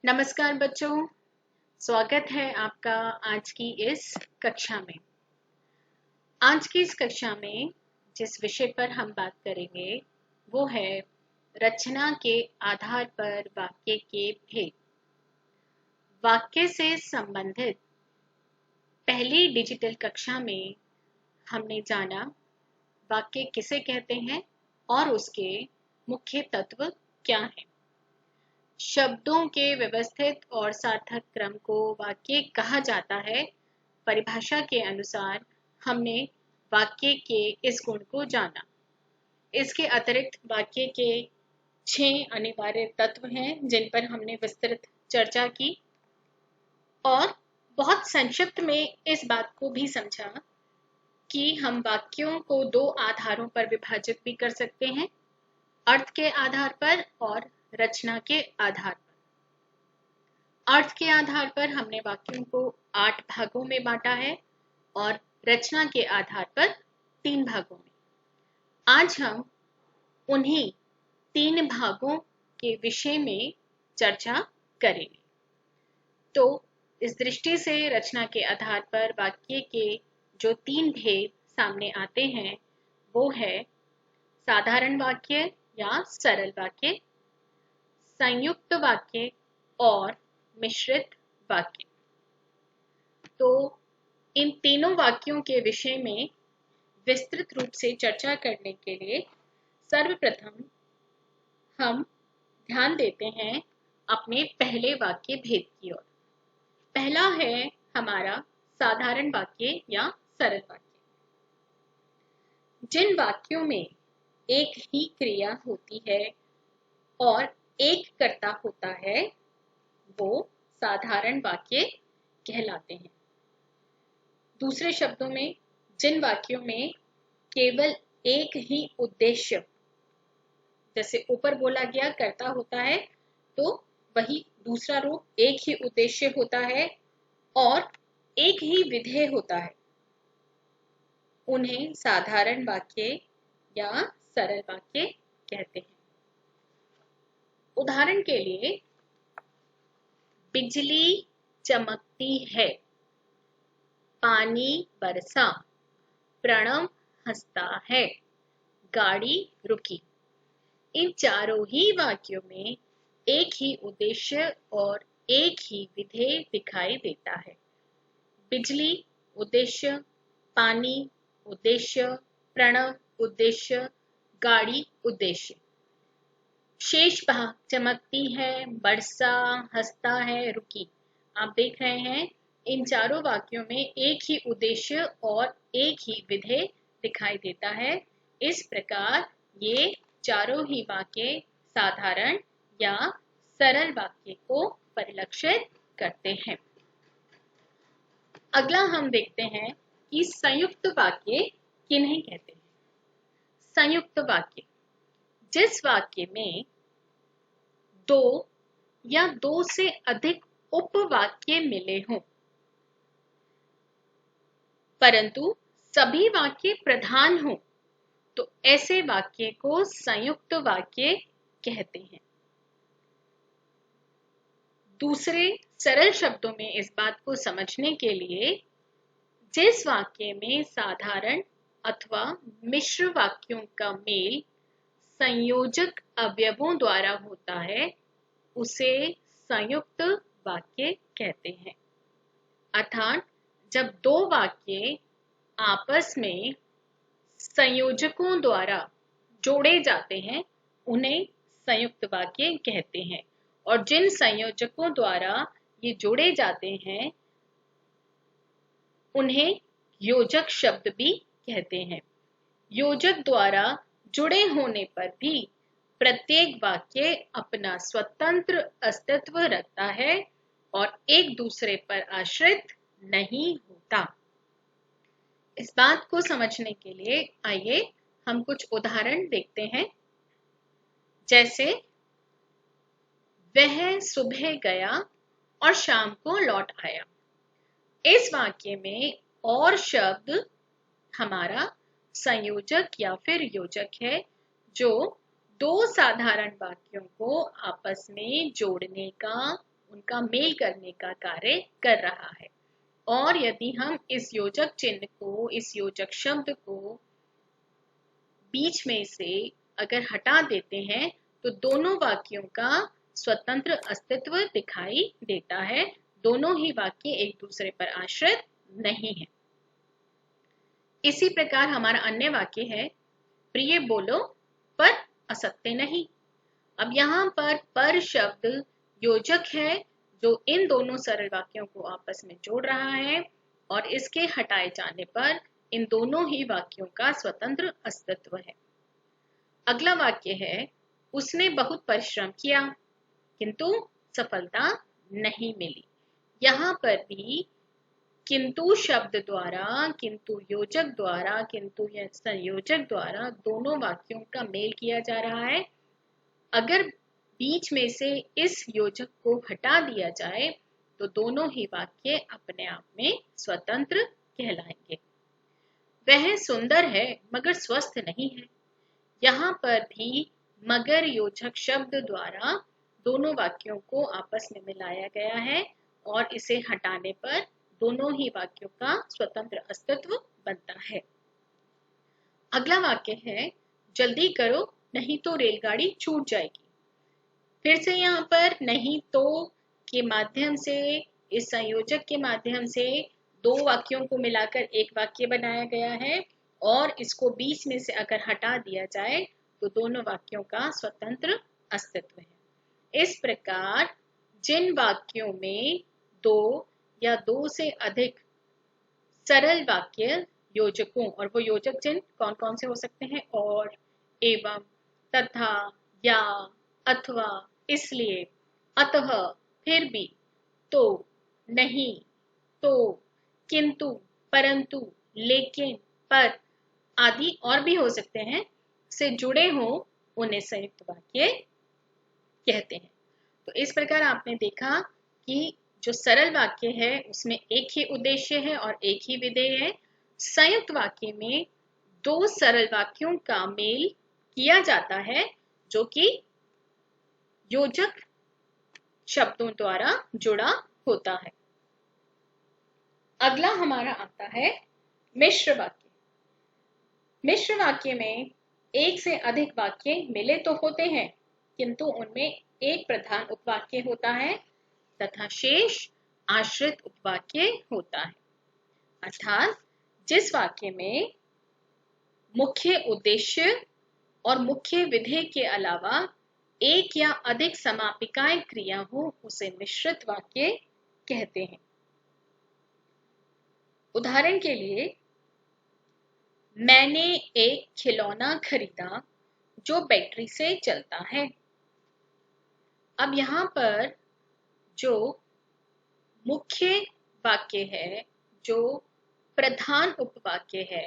नमस्कार बच्चों, स्वागत है आपका आज की इस कक्षा में। आज की इस कक्षा में जिस विषय पर हम बात करेंगे वो है रचना के आधार पर वाक्य के भेद। वाक्य से संबंधित पहली डिजिटल कक्षा में हमने जाना वाक्य किसे कहते हैं और उसके मुख्य तत्व क्या हैं। शब्दों के व्यवस्थित और सार्थक क्रम को वाक्य कहा जाता है। परिभाषा के अनुसार हमने वाक्य के इस गुण को जाना। इसके अतिरिक्त वाक्य के 6 अनिवार्य तत्व हैं जिन पर हमने विस्तृत चर्चा की और बहुत संक्षिप्त में इस बात को भी समझा कि हम वाक्यों को 2 आधारों पर विभाजित भी कर सकते हैं, अर्थ के आधार पर और रचना के आधार पर। अर्थ के आधार पर हमने वाक्यों को 8 भागों में बांटा है और रचना के आधार पर 3 भागों में। आज हम उन्हीं 3 भागों के विषय में चर्चा करेंगे। तो इस दृष्टि से रचना के आधार पर वाक्य के जो 3 भेद सामने आते हैं वो है साधारण वाक्य या सरल वाक्य, संयुक्त वाक्य और मिश्रित वाक्य। तो इन तीनों वाक्यों के विषय में विस्तृत रूप से चर्चा करने के लिए सर्वप्रथम हम ध्यान देते हैं अपने पहले वाक्य भेद की ओर। पहला है हमारा साधारण वाक्य या सरल वाक्य। जिन वाक्यों में एक ही क्रिया होती है और एक कर्ता होता है वो साधारण वाक्य कहलाते हैं। दूसरे शब्दों में जिन वाक्यों में केवल एक ही उद्देश्य, जैसे ऊपर बोला गया कर्ता होता है तो वही दूसरा रूप एक ही उद्देश्य होता है और एक ही विधेय होता है, उन्हें साधारण वाक्य या सरल वाक्य कहते हैं। उदाहरण के लिए बिजली चमकती है, पानी बरसा, प्रणव हंसता है, गाड़ी रुकी। इन चारों ही वाक्यों में एक ही उद्देश्य और एक ही विधेय दिखाई देता है। बिजली उद्देश्य, पानी उद्देश्य, प्रणव उद्देश्य, गाड़ी उद्देश्य। शेष भाग चमकती है, बरसा, हंसता है, रुकी। आप देख रहे हैं इन चारों वाक्यों में एक ही उद्देश्य और एक ही विधेय दिखाई देता है। इस प्रकार ये चारों ही वाक्य साधारण या सरल वाक्य को परिलक्षित करते हैं। अगला हम देखते हैं कि संयुक्त वाक्य किन्हें कहते हैं। संयुक्त वाक्य जिस वाक्य में 2 या 2 से अधिक उपवाक्य मिले हों परंतु सभी वाक्य प्रधान हों तो ऐसे वाक्य को संयुक्त वाक्य कहते हैं। दूसरे सरल शब्दों में इस बात को समझने के लिए जिस वाक्य में साधारण अथवा मिश्र वाक्यों का मेल संयोजक अवयवों द्वारा होता है उसे संयुक्त वाक्य कहते हैं। अर्थात जब 2 वाक्य आपस में संयोजकों द्वारा जोड़े जाते हैं उन्हें संयुक्त वाक्य कहते हैं और जिन संयोजकों द्वारा ये जोड़े जाते हैं उन्हें योजक शब्द भी कहते हैं। योजक द्वारा जुड़े होने पर भी प्रत्येक वाक्य अपना स्वतंत्र अस्तित्व रखता है और एक दूसरे पर आश्रित नहीं होता। इस बात को समझने के लिए आइए हम कुछ उदाहरण देखते हैं। जैसे वह सुबह गया और शाम को लौट आया। इस वाक्य में और शब्द हमारा संयोजक या फिर योजक है जो 2 साधारण वाक्यों को आपस में जोड़ने का उनका मेल करने का कार्य कर रहा है। और यदि हम इस योजक चिन्ह को, इस योजक शब्द को बीच में से अगर हटा देते हैं तो दोनों वाक्यों का स्वतंत्र अस्तित्व दिखाई देता है। दोनों ही वाक्य एक दूसरे पर आश्रित नहीं है। इसी प्रकार हमारा अन्य वाक्य है, प्रिय बोलो पर असत्य नहीं। अब यहाँ पर शब्द योजक है जो इन दोनों सरल वाक्यों को आपस में जोड़ रहा है और इसके हटाए जाने पर इन दोनों ही वाक्यों का स्वतंत्र अस्तित्व है। अगला वाक्य है, उसने बहुत परिश्रम किया किंतु सफलता नहीं मिली। यहाँ पर भी किंतु शब्द द्वारा, किंतु योजक द्वारा, किंतु या संयोजक द्वारा दोनों वाक्यों का मेल किया जा रहा है। अगर बीच में से इस योजक को हटा दिया जाए तो दोनों ही वाक्य अपने आप में स्वतंत्र कहलाएंगे। वह सुंदर है मगर स्वस्थ नहीं है। यहाँ पर भी मगर योजक शब्द द्वारा दोनों वाक्यों को आपस में मिलाया गया है और इसे हटाने पर दोनों ही वाक्यों का स्वतंत्र अस्तित्व बनता है। अगला वाक्य है, जल्दी करो नहीं तो रेलगाड़ी छूट जाएगी। फिर से यहाँ पर नहीं तो के माध्यम से, इस संयोजक के माध्यम से दो वाक्यों को मिलाकर एक वाक्य बनाया गया है और इसको बीच में से अगर हटा दिया जाए तो दोनों वाक्यों का स्वतंत्र अस्तित्व है। इस प्रकार जिन वाक्यों में दो या दो से अधिक सरल वाक्य योजकों, और वो योजक चिन्ह कौन कौन से हो सकते हैं, और, एवं, तथा, या, अथवा, इसलिए, अतः, फिर भी, तो, नहीं, तो, किंतु, परंतु, लेकिन, पर आदि और भी हो सकते हैं से जुड़े हों उन्हें संयुक्त वाक्य कहते हैं। तो इस प्रकार आपने देखा कि जो सरल वाक्य है उसमें एक ही उद्देश्य है और एक ही विधेय है। संयुक्त वाक्य में दो सरल वाक्यों का मेल किया जाता है जो कि योजक शब्दों द्वारा जुड़ा होता है। अगला हमारा आता है मिश्र वाक्य। मिश्र वाक्य में एक से अधिक वाक्य मिले तो होते हैं किंतु उनमें एक प्रधान उपवाक्य होता है तथा शेष आश्रित उपवाक्य होता है। अर्थात जिस वाक्य में मुख्य उद्देश्य और मुख्य विधेय के अलावा एक या अधिक समापिकाएं क्रिया हो उसे मिश्रित वाक्य कहते हैं। उदाहरण के लिए, मैंने एक खिलौना खरीदा जो बैटरी से चलता है। अब यहाँ पर जो मुख्य वाक्य है, जो प्रधान उपवाक्य है,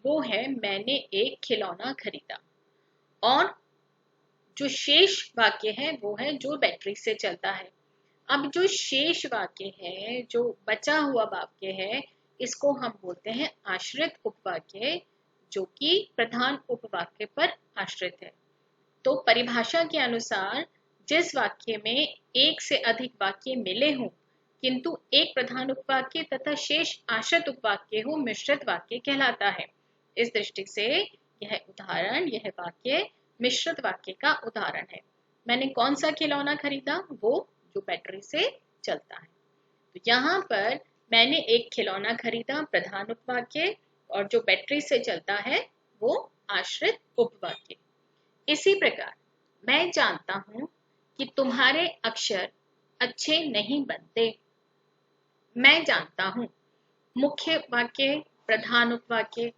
वो है मैंने एक खिलौना खरीदा, और जो शेष वाक्य है वो है जो बैटरी से चलता है। अब जो शेष वाक्य है, जो बचा हुआ वाक्य है, इसको हम बोलते हैं आश्रित उपवाक्य, जो कि प्रधान उपवाक्य पर आश्रित है। तो परिभाषा के अनुसार जिस वाक्य में एक से अधिक वाक्य मिले हों किंतु एक प्रधान उपवाक्य तथा शेष आश्रित उपवाक्य हो, मिश्रित वाक्य कहलाता है। इस दृष्टि से यह वाक्य मिश्रित वाक्य का उदाहरण है। मैंने कौन सा खिलौना खरीदा? वो जो बैटरी से चलता है। तो यहाँ पर मैंने एक खिलौना खरीदा प्रधान उपवाक्य और जो बैटरी से चलता है वो आश्रित उपवाक्य। इसी प्रकार मैं जानता हूं कि तुम्हारे अक्षर अच्छे नहीं बनते। मैं जानता हूं, मुख्य वाक्य, प्रधान उपवाक्य।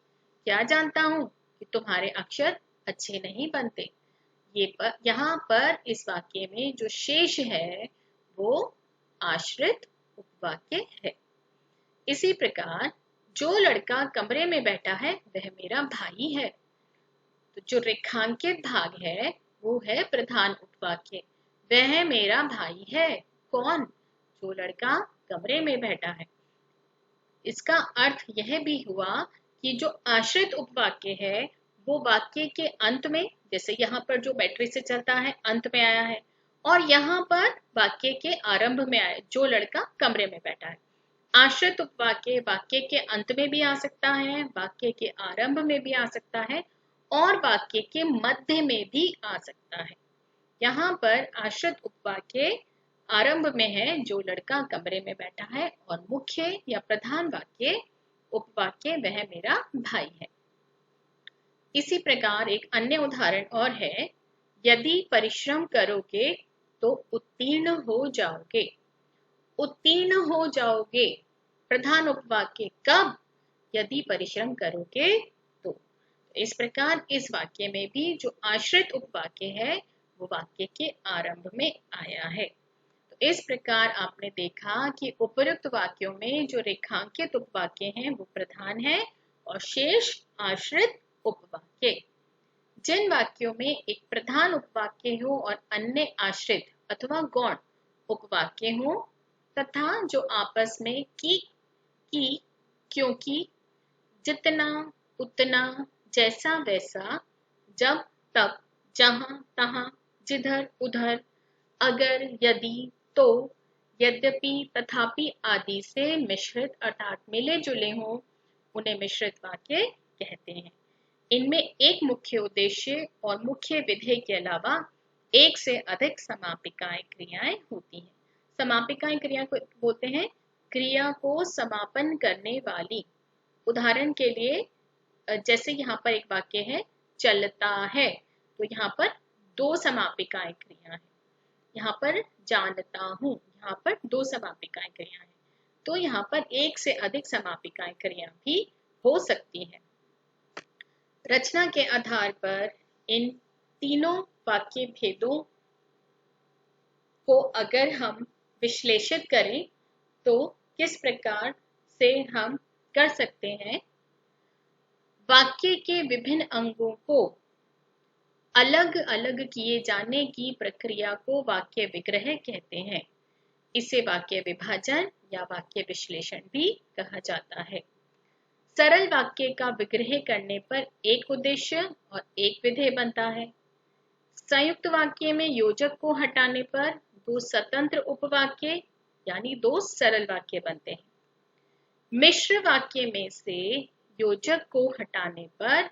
क्या जानता हूं कि तुम्हारे अक्षर अच्छे नहीं बनते। यहाँ पर इस वाक्य में जो शेष है वो आश्रित उपवाक्य है। इसी प्रकार जो लड़का कमरे में बैठा है वह मेरा भाई है। तो जो रेखांकित भाग है वो है प्रधान उपवाक्य, वह मेरा भाई है। कौन? जो लड़का कमरे में बैठा है। इसका अर्थ यह भी हुआ कि जो आश्रित उपवाक्य है वो वाक्य के अंत में, जैसे यहाँ पर जो बैटरी से चलता है अंत में आया है, और यहाँ पर वाक्य के आरंभ में आए, जो लड़का कमरे में बैठा है। आश्रित उपवाक्य वाक्य के अंत में भी आ सकता है, वाक्य के आरंभ में भी आ सकता है और वाक्य के मध्य में भी आ सकता है। यहाँ पर आश्रित उपवाक्य आरंभ में है, जो लड़का कमरे में बैठा है, और मुख्य या प्रधान वाक्य उपवाक्य वह मेरा भाई है। इसी प्रकार एक अन्य उदाहरण और है, यदि परिश्रम करोगे तो उत्तीर्ण हो जाओगे। उत्तीर्ण हो जाओगे प्रधान उपवाक्य कब? यदि परिश्रम करोगे तो। इस प्रकार इस वाक्य में भी जो आश्रित उपवाक्य है वो वाक्य के आरंभ में आया है। तो इस प्रकार आपने देखा कि उपयुक्त वाक्यों में जो रेखांकित उपवाक्य हैं वो प्रधान है और शेष आश्रित उपवाक्य। जिन वाक्यों में एक प्रधान उपवाक्य हो और अन्य आश्रित अथवा गौण उपवाक्य हो तथा जो आपस में की, क्योंकि, जितना, उतना, जैसा वैसा, जब तब, जहां तहां, जिधर उधर, अगर, यदि, तो, यद्यपि, तथापि आदि से मिश्रित अर्थात मिले जुले हों उन्हें मिश्रित वाक्य कहते हैं। इनमें एक मुख्य उद्देश्य और मुख्य विधेय के अलावा एक से अधिक समापिकाएं क्रियाएं होती हैं। समापिकाएं क्रिया को बोलते हैं क्रिया को समापन करने वाली। उदाहरण के लिए जैसे यहाँ पर एक वाक्य है चलता है, तो यहाँ पर दो समापिकाएं क्रिया है। यहाँ पर जानता हूं, यहाँ पर दो समापिकाएं क्रिया है। तो यहाँ पर एक से अधिक समापिकाएं क्रिया भी हो सकती है। रचना के आधार पर इन तीनों वाक्य भेदों को अगर हम विश्लेषित करें तो किस प्रकार से हम कर सकते हैं। वाक्य के विभिन्न अंगों को अलग अलग किए जाने की प्रक्रिया को वाक्य विग्रह कहते हैं। इसे वाक्य विभाजन या वाक्य विश्लेषण भी कहा जाता है। सरल वाक्य का विग्रह करने पर एक उद्देश्य और एक विधेय बनता है। संयुक्त वाक्य में योजक को हटाने पर दो स्वतंत्र उपवाक्य यानी दो सरल वाक्य बनते हैं। मिश्र वाक्य में से योजक को हटाने पर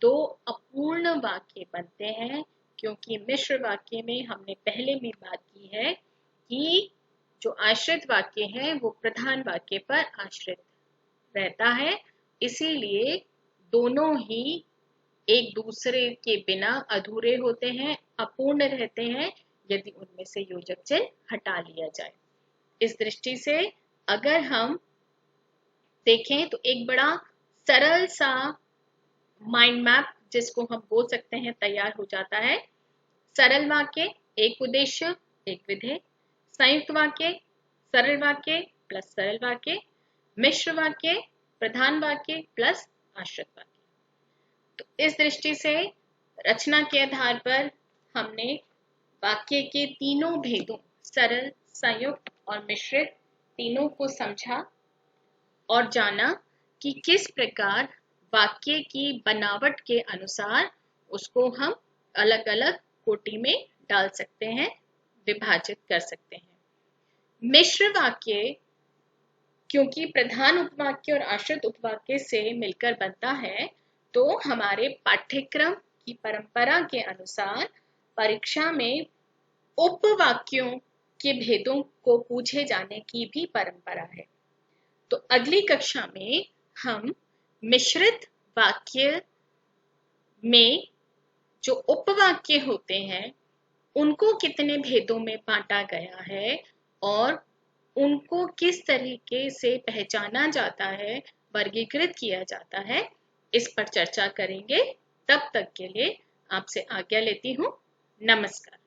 दो अपूर्ण वाक्य बनते हैं, क्योंकि मिश्र वाक्य में हमने पहले भी बात की है कि जो आश्रित वाक्य है वो प्रधान वाक्य पर आश्रित रहता है, इसीलिए दोनों ही एक दूसरे के बिना अधूरे होते हैं, अपूर्ण रहते हैं यदि उनमें से योजक चिन्ह हटा लिया जाए। इस दृष्टि से अगर हम देखें तो एक बड़ा सरल सा माइंड मैप जिसको हम बोल सकते हैं तैयार हो जाता है। सरल वाक्य एक उद्देश्य एक विधेय, संयुक्त वाक्य सरल वाक्य प्लस सरल वाक्य, मिश्र वाक्य प्रधान वाक्य प्लस आश्रित वाक्य। तो इस दृष्टि से रचना के आधार पर हमने वाक्य के तीनों भेदों सरल, संयुक्त और मिश्रित तीनों को समझा और जाना कि किस प्रकार वाक्य की बनावट के अनुसार उसको हम अलग अलग कोटि में डाल सकते हैं, विभाजित कर सकते हैं। मिश्र वाक्य क्योंकि प्रधान उपवाक्य और आश्रित उपवाक्य से मिलकर बनता है, तो हमारे पाठ्यक्रम की परंपरा के अनुसार परीक्षा में उपवाक्यों के भेदों को पूछे जाने की भी परंपरा है। तो अगली कक्षा में हम मिश्रित वाक्य में जो उपवाक्य होते हैं उनको कितने भेदों में बांटा गया है और उनको किस तरीके से पहचाना जाता है, वर्गीकृत किया जाता है, इस पर चर्चा करेंगे। तब तक के लिए आपसे आज्ञा लेती हूँ। नमस्कार।